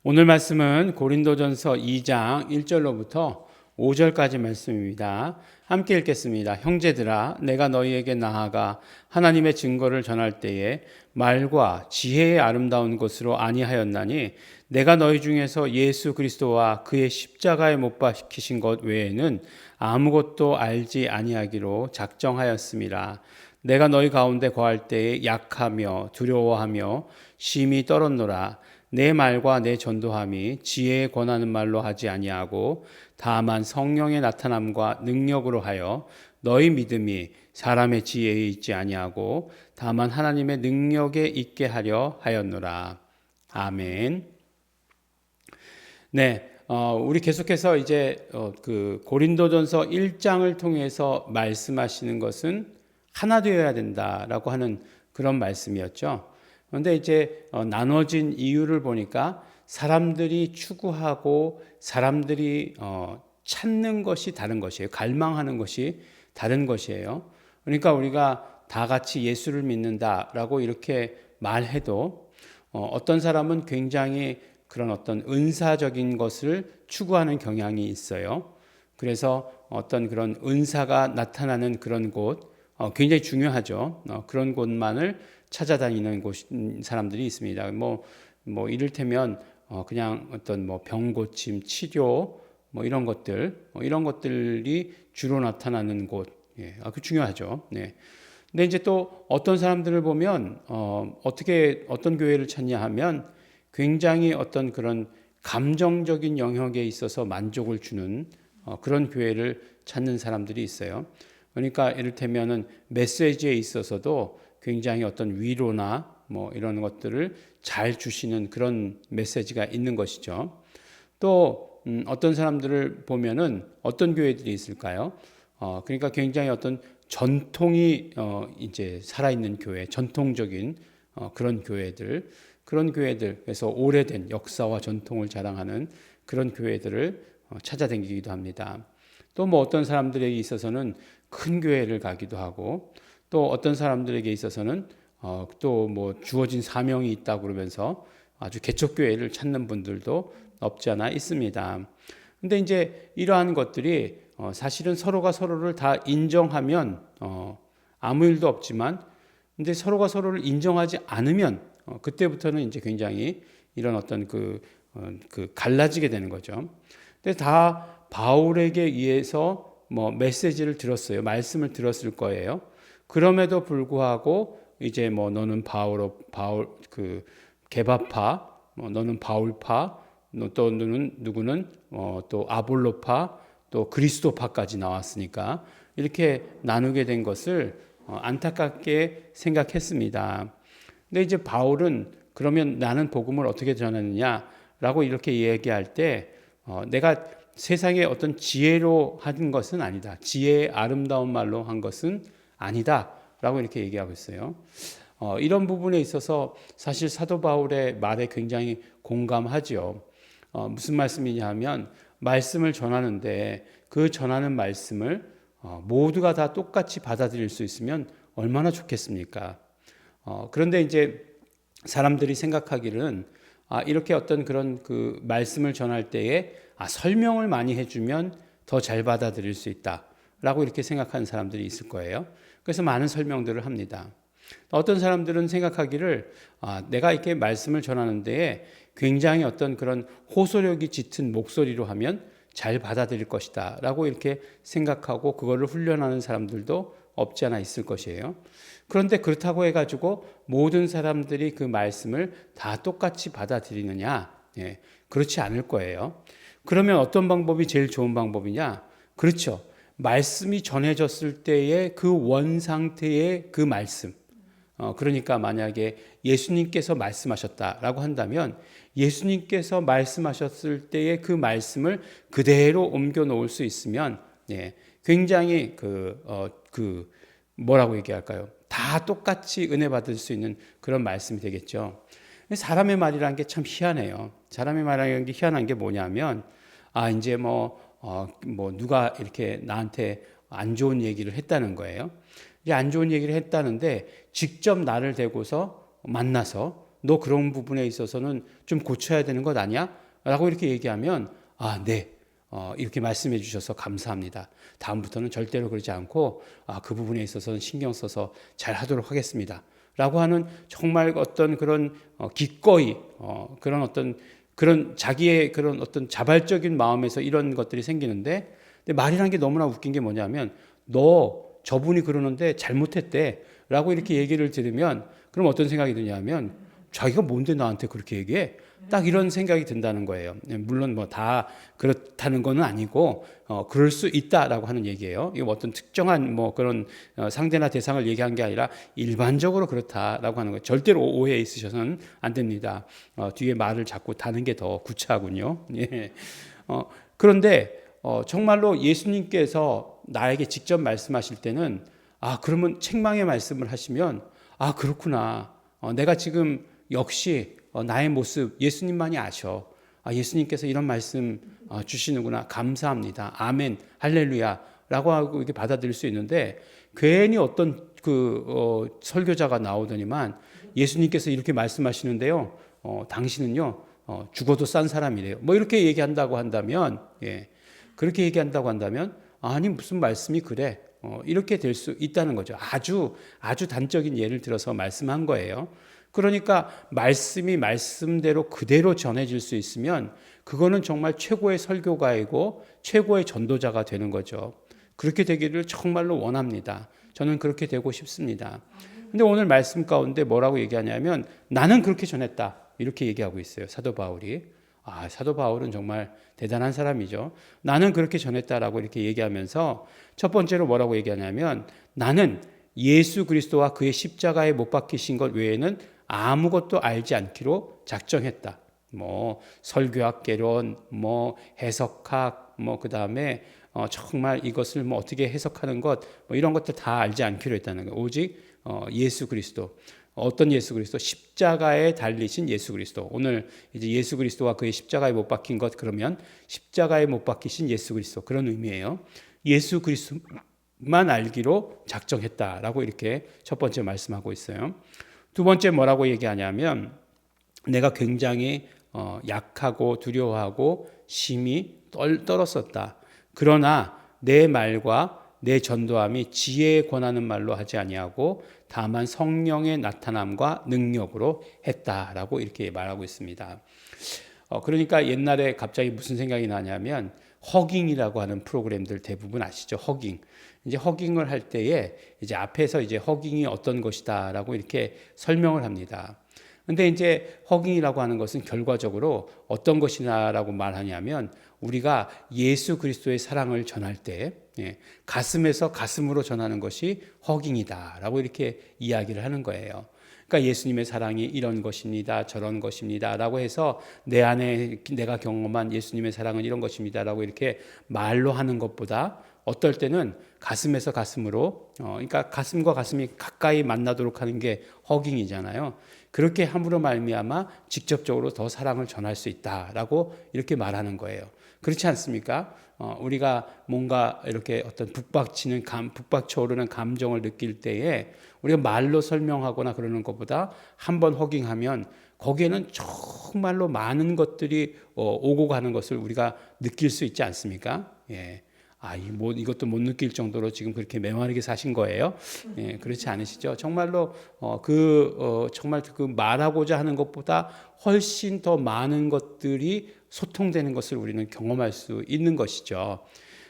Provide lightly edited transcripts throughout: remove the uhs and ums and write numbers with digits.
오늘 말씀은 고린도전서 2장 1절로부터 5절까지 말씀입니다. 함께 읽겠습니다. 형제들아, 내가 너희에게 나아가 하나님의 증거를 전할 때에 말과 지혜의 아름다운 것으로 아니하였나니 내가 너희 중에서 예수 그리스도와 그의 십자가에 못 박히신 것 외에는 아무것도 알지 아니하기로 작정하였음이라. 내가 너희 가운데 거할 때에 약하며 두려워하며 심히 떨었노라. 내 말과 내 전도함이 지혜에 권하는 말로 하지 아니하고 다만 성령의 나타남과 능력으로 하여 너희 믿음이 사람의 지혜에 있지 아니하고 다만 하나님의 능력에 있게 하려 하였노라. 아멘. 네, 우리 계속해서 이제 그 고린도전서 1장을 통해서 말씀하시는 것은 하나 되어야 된다라고 하는 그런 말씀이었죠. 그런데 이제 나눠진 이유를 보니까 사람들이 추구하고 사람들이 찾는 것이 다른 것이에요. 갈망하는 것이 다른 것이에요. 그러니까 우리가 다 같이 예수를 믿는다라고 이렇게 말해도 어떤 사람은 굉장히 그런 어떤 은사적인 것을 추구하는 경향이 있어요. 그래서 어떤 그런 은사가 나타나는 그런 곳, 굉장히 중요하죠. 그런 곳만을 찾아다니는 사람들이 있습니다. 뭐 이를테면 그냥 어떤 뭐 병 고침, 치료 뭐 이런 것들, 이런 것들이 주로 나타나는 곳, 예, 그 중요하죠. 네. 근데 이제 또 어떤 사람들을 보면 어떻게 어떤 교회를 찾냐 하면 굉장히 어떤 그런 감정적인 영역에 있어서 만족을 주는 그런 교회를 찾는 사람들이 있어요. 그러니까 이를테면은 메시지에 있어서도 굉장히 어떤 위로나 뭐 이런 것들을 잘 주시는 그런 메시지가 있는 것이죠. 또 어떤 사람들을 보면은 어떤 교회들이 있을까요? 그러니까 굉장히 어떤 전통이 이제 살아있는 교회, 전통적인 그런 교회들, 그래서 오래된 역사와 전통을 자랑하는 그런 교회들을 찾아다니기도 합니다. 또 뭐 어떤 사람들에게 있어서는 큰 교회를 가기도 하고 또 어떤 사람들에게 있어서는 또 뭐 주어진 사명이 있다고 그러면서 아주 개척교회를 찾는 분들도 없지 않아 있습니다. 근데 이제 이러한 것들이 사실은 서로가 서로를 다 인정하면 아무 일도 없지만 근데 서로가 서로를 인정하지 않으면 그때부터는 이제 굉장히 이런 어떤 그 갈라지게 되는 거죠. 근데 다 바울에게 의해서 뭐 메시지를 들었어요. 말씀을 들었을 거예요. 그럼에도 불구하고 이제 뭐 너는 바울 그 게바파, 뭐 너는 바울파, 또 누구는 또 아볼로파, 또 그리스도파까지 나왔으니까 이렇게 나누게 된 것을 안타깝게 생각했습니다. 근데 이제 바울은 그러면 나는 복음을 어떻게 전하느냐라고 이렇게 얘기할 때 내가 세상의 어떤 지혜로 한 것은 아니다. 지혜의 아름다운 말로 한 것은 아니다라고 이렇게 얘기하고 있어요. 이런 부분에 있어서 사실 사도 바울의 말에 굉장히 공감하지요. 무슨 말씀이냐 하면 말씀을 전하는데 그 전하는 말씀을 모두가 다 똑같이 받아들일 수 있으면 얼마나 좋겠습니까? 그런데 이제 사람들이 생각하기는 이렇게 어떤 그런 그 말씀을 전할 때에 설명을 많이 해주면 더 잘 받아들일 수 있다라고 이렇게 생각하는 사람들이 있을 거예요. 그래서 많은 설명들을 합니다. 어떤 사람들은 생각하기를 내가 이렇게 말씀을 전하는 데에 굉장히 어떤 그런 호소력이 짙은 목소리로 하면 잘 받아들일 것이다 라고 이렇게 생각하고 그거를 훈련하는 사람들도 없지 않아 있을 것이에요. 그런데 그렇다고 해가지고 모든 사람들이 그 말씀을 다 똑같이 받아들이느냐? 예, 그렇지 않을 거예요. 그러면 어떤 방법이 제일 좋은 방법이냐? 그렇죠. 말씀이 전해졌을 때의 그 원 상태의 그 말씀. 그러니까 만약에 예수님께서 말씀하셨다라고 한다면 예수님께서 말씀하셨을 때의 그 말씀을 그대로 옮겨 놓을 수 있으면 굉장히 뭐라고 얘기할까요? 다 똑같이 은혜 받을 수 있는 그런 말씀이 되겠죠. 사람의 말이라는 게 참 희한해요. 사람의 말이라는 게 희한한 게 뭐냐면 이제 뭐 누가 이렇게 나한테 안 좋은 얘기를 했다는 거예요. 이제 안 좋은 얘기를 했다는데 직접 나를 대고서 만나서 너 그런 부분에 있어서는 좀 고쳐야 되는 것 아니야? 라고 이렇게 얘기하면 네. 이렇게 말씀해 주셔서 감사합니다. 다음부터는 절대로 그러지 않고 그 부분에 있어서는 신경 써서 잘 하도록 하겠습니다. 라고 하는 정말 어떤 그런 기꺼이 그런 어떤 그런 자기의 그런 어떤 자발적인 마음에서 이런 것들이 생기는데, 근데 말이라는 게 너무나 웃긴 게 뭐냐면 너 저분이 그러는데 잘못했대 라고 이렇게 얘기를 들으면 그럼 어떤 생각이 드냐면 자기가 뭔데 나한테 그렇게 얘기해? 딱 이런 생각이 든다는 거예요. 물론 뭐 다 그렇다는 거는 아니고 그럴 수 있다라고 하는 얘기예요. 이거 어떤 특정한 뭐 그런 상대나 대상을 얘기한 게 아니라 일반적으로 그렇다라고 하는 거예요. 절대로 오해 있으셔서는 안 됩니다. 뒤에 말을 자꾸 다는 게 더 구차하군요. 예. 그런데 정말로 예수님께서 나에게 직접 말씀하실 때는 그러면 책망의 말씀을 하시면 그렇구나. 내가 지금 역시 나의 모습 예수님만이 아셔. 예수님께서 이런 말씀 주시는구나. 감사합니다. 아멘. 할렐루야. 라고 하고 이렇게 받아들일 수 있는데 괜히 어떤 설교자가 나오더니만 예수님께서 이렇게 말씀하시는데요. 당신은요. 죽어도 싼 사람이래요. 뭐 이렇게 얘기한다고 한다면 그렇게 얘기한다고 한다면 아니 무슨 말씀이 그래. 이렇게 될 수 있다는 거죠. 아주 단적인 예를 들어서 말씀한 거예요. 그러니까 말씀이 말씀대로 그대로 전해질 수 있으면 그거는 정말 최고의 설교가이고 최고의 전도자가 되는 거죠. 그렇게 되기를 정말로 원합니다. 저는 그렇게 되고 싶습니다. 근데 오늘 말씀 가운데 뭐라고 얘기하냐면 나는 그렇게 전했다. 이렇게 얘기하고 있어요. 사도 바울이. 사도 바울은 정말 대단한 사람이죠. 나는 그렇게 전했다라고 이렇게 얘기하면서 첫 번째로 뭐라고 얘기하냐면 나는 예수 그리스도와 그의 십자가에 못 박히신 것 외에는 아무것도 알지 않기로 작정했다. 뭐 설교학 개론, 뭐 해석학, 뭐 그다음에 정말 이것을 뭐 어떻게 해석하는 것, 뭐 이런 것들 다 알지 않기로 했다는 거예요. 오직 예수 그리스도. 어떤 예수 그리스도? 십자가에 달리신 예수 그리스도. 오늘 이제 예수 그리스도와 그의 십자가에 못 박힌 것, 그러면 십자가에 못 박히신 예수 그리스도, 그런 의미예요. 예수 그리스도만 알기로 작정했다라고 이렇게 첫 번째 말씀하고 있어요. 두 번째 뭐라고 얘기하냐면 내가 굉장히 약하고 두려워하고 심히 떨었었다. 그러나 내 말과 내 전도함이 지혜에 권하는 말로 하지 아니하고 다만 성령의 나타남과 능력으로 했다라고 이렇게 말하고 있습니다. 그러니까 옛날에 갑자기 무슨 생각이 나냐면 허깅이라고 하는 프로그램들 대부분 아시죠? 허깅. 이제 허깅을 할 때에 이제 앞에서 이제 허깅이 어떤 것이다라고 이렇게 설명을 합니다. 근데 이제 허깅이라고 하는 것은 결과적으로 어떤 것이냐라고 말하냐면 우리가 예수 그리스도의 사랑을 전할 때 가슴에서 가슴으로 전하는 것이 허깅이다라고 이렇게 이야기를 하는 거예요. 그러니까 예수님의 사랑이 이런 것입니다, 저런 것입니다라고 해서 내 안에 내가 경험한 예수님의 사랑은 이런 것입니다라고 이렇게 말로 하는 것보다 어떨 때는 가슴에서 가슴으로, 그러니까 가슴과 가슴이 가까이 만나도록 하는 게 허깅이잖아요. 그렇게 함으로 말미암아 직접적으로 더 사랑을 전할 수 있다라고 이렇게 말하는 거예요. 그렇지 않습니까? 우리가 뭔가 이렇게 어떤 북박쳐오르는 감정을 느낄 때에 우리가 말로 설명하거나 그러는 것보다 한번 허깅하면 거기에는 정말로 많은 것들이 오고 가는 것을 우리가 느낄 수 있지 않습니까? 이것도 못 느낄 정도로 지금 그렇게 메마르게 사신 거예요? 그렇지 않으시죠? 정말로 정말 그 말하고자 하는 것보다 훨씬 더 많은 것들이 소통되는 것을 우리는 경험할 수 있는 것이죠.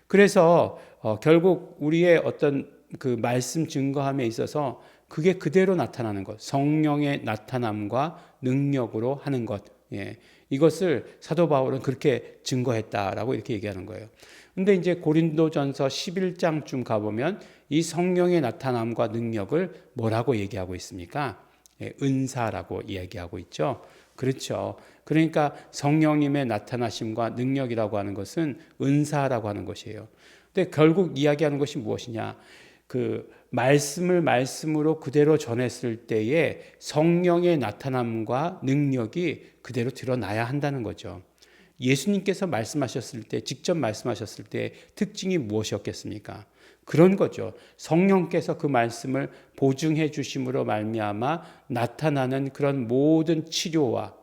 그래서 결국 우리의 어떤 그 말씀 증거함에 있어서 그게 그대로 나타나는 것, 성령의 나타남과 능력으로 하는 것, 이것을 사도 바울은 그렇게 증거했다라고 이렇게 얘기하는 거예요. 근데 이제 고린도전서 11장쯤 가보면 이 성령의 나타남과 능력을 뭐라고 얘기하고 있습니까? 은사라고 이야기하고 있죠. 그렇죠. 그러니까 성령님의 나타나심과 능력이라고 하는 것은 은사라고 하는 것이에요. 근데 결국 이야기하는 것이 무엇이냐? 그 말씀을 말씀으로 그대로 전했을 때에 성령의 나타남과 능력이 그대로 드러나야 한다는 거죠. 예수님께서 말씀하셨을 때, 직접 말씀하셨을 때 특징이 무엇이었겠습니까? 그런 거죠. 성령께서 그 말씀을 보증해 주심으로 말미암아 나타나는 그런 모든 치료와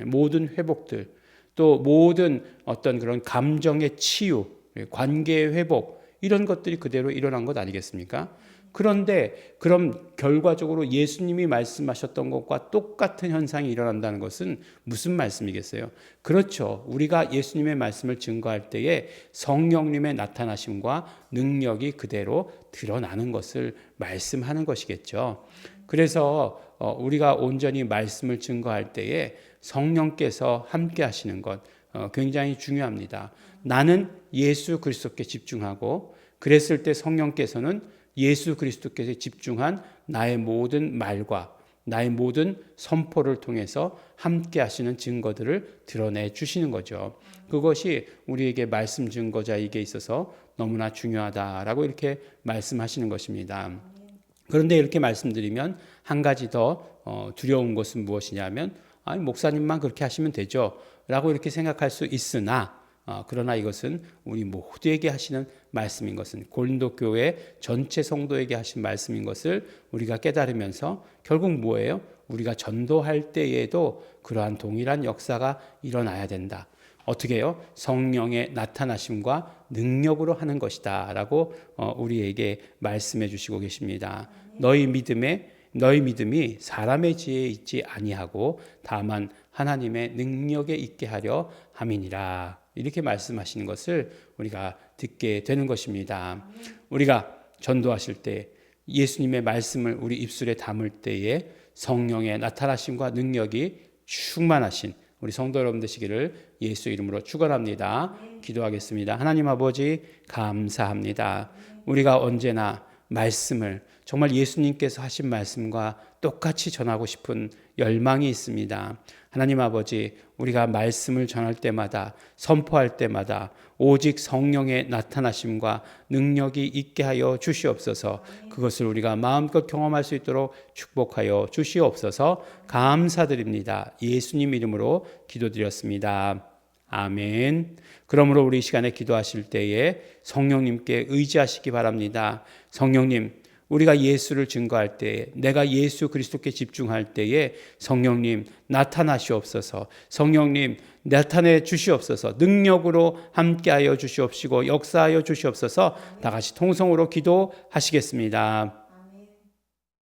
모든 회복들, 또 모든 어떤 그런 감정의 치유, 관계의 회복, 이런 것들이 그대로 일어난 것 아니겠습니까? 그런데 그럼 결과적으로 예수님이 말씀하셨던 것과 똑같은 현상이 일어난다는 것은 무슨 말씀이겠어요? 그렇죠. 우리가 예수님의 말씀을 증거할 때에 성령님의 나타나심과 능력이 그대로 드러나는 것을 말씀하는 것이겠죠. 그래서 우리가 온전히 말씀을 증거할 때에 성령께서 함께 하시는 것 굉장히 중요합니다. 나는 예수 그리스도께 집중하고, 그랬을 때 성령께서는 예수 그리스도께서 집중한 나의 모든 말과 나의 모든 선포를 통해서 함께 하시는 증거들을 드러내 주시는 거죠. 그것이 우리에게 말씀 증거자에게 있어서 너무나 중요하다라고 이렇게 말씀하시는 것입니다. 그런데 이렇게 말씀드리면 한 가지 더 두려운 것은 무엇이냐면, 아니, 목사님만 그렇게 하시면 되죠 라고 이렇게 생각할 수 있으나, 그러나 이것은 우리 모두에게 하시는 말씀인 것은, 고린도 교회 전체 성도에게 하신 말씀인 것을 우리가 깨달으면서 결국 뭐예요? 우리가 전도할 때에도 그러한 동일한 역사가 일어나야 된다. 어떻게 해요? 성령의 나타나심과 능력으로 하는 것이다 라고 우리에게 말씀해 주시고 계십니다. 너희 믿음이 사람의 지혜에 있지 아니하고 다만 하나님의 능력에 있게 하려 함이니라. 이렇게 말씀하시는 것을 우리가 듣게 되는 것입니다. 우리가 전도하실 때 예수님의 말씀을 우리 입술에 담을 때에 성령의 나타나심과 능력이 충만하신 우리 성도 여러분 되시기를 예수 이름으로 축원합니다. 기도하겠습니다. 하나님 아버지 감사합니다. 우리가 언제나 말씀을 정말 예수님께서 하신 말씀과 똑같이 전하고 싶은 열망이 있습니다. 하나님 아버지, 우리가 말씀을 전할 때마다, 선포할 때마다 오직 성령의 나타나심과 능력이 있게 하여 주시옵소서. 그것을 우리가 마음껏 경험할 수 있도록 축복하여 주시옵소서. 감사드립니다. 예수님 이름으로 기도드렸습니다. 아멘. 그러므로 우리 이 시간에 기도하실 때에 성령님께 의지하시기 바랍니다. 성령님, 우리가 예수를 증거할 때에, 내가 예수 그리스도께 집중할 때에 성령님 나타나시옵소서. 성령님 나타내 주시옵소서. 능력으로 함께하여 주시옵시고 역사하여 주시옵소서. 다 같이 통성으로 기도하시겠습니다.